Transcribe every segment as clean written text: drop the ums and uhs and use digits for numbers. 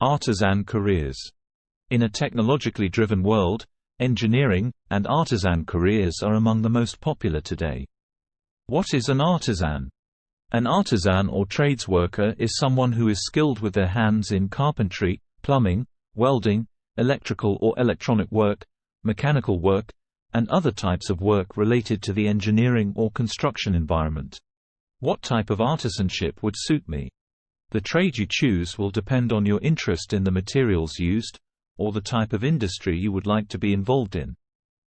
Artisan careers. In a technologically driven world, engineering and artisan careers are among the most popular today. What is an artisan? An artisan or trades worker is someone who is skilled with their hands in carpentry, plumbing, welding, electrical or electronic work, mechanical work, and other types of work related to the engineering or construction environment. What type of artisanship would suit me? The trade you choose will depend on your interest in the materials used, or the type of industry you would like to be involved in.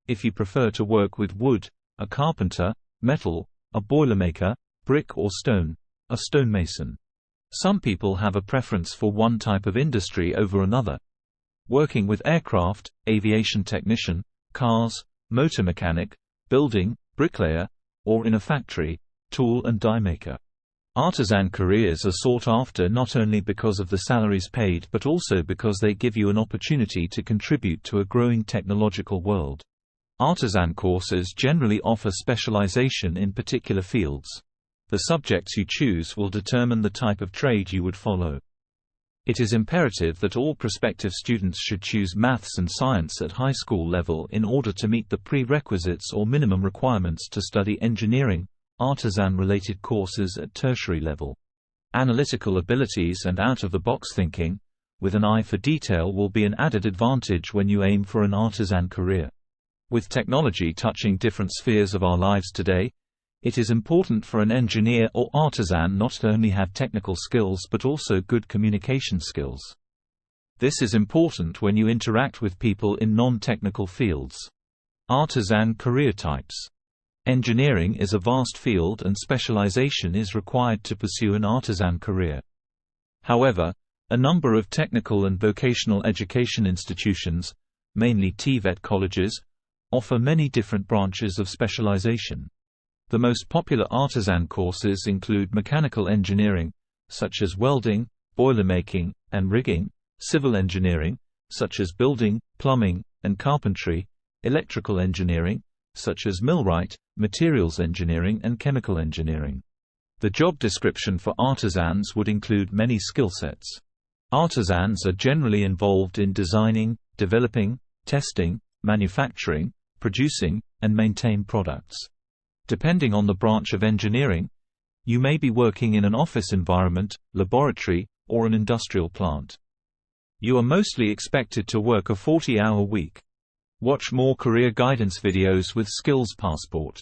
If you prefer to work with wood, a carpenter; metal, a boilermaker; brick or stone, a stonemason. Some people have a preference for one type of industry over another. Working with aircraft, aviation technician; cars, motor mechanic; building, bricklayer; or in a factory, tool and die maker. Artisan careers are sought after not only because of the salaries paid but also because they give you an opportunity to contribute to a growing technological world. Artisan courses generally offer specialization in particular fields. The subjects you choose will determine the type of trade you would follow. It is imperative that all prospective students should choose maths and science at high school level in order to meet the prerequisites or minimum requirements to study engineering, artisan-related courses at tertiary level. Analytical abilities and out-of-the-box thinking, with an eye for detail, will be an added advantage when you aim for an artisan career. With technology touching different spheres of our lives today, it is important for an engineer or artisan not to only have technical skills but also good communication skills. This is important when you interact with people in non-technical fields. Artisan career types. Engineering is a vast field and specialization is required to pursue an artisan career. However, a number of technical and vocational education institutions, mainly TVET colleges, offer many different branches of specialization. The most popular artisan courses include mechanical engineering, such as welding, boilermaking, and rigging; civil engineering, such as building, plumbing, and carpentry; electrical engineering, such as millwright; materials engineering and chemical engineering. The job description for artisans would include many skill sets. Artisans are generally involved in designing, developing, testing, manufacturing, producing, and maintain products. Depending on the branch of engineering, you may be working in an office environment, laboratory, or an industrial plant. You are mostly expected to work a 40-hour week. Watch more career guidance videos with Skills Passport.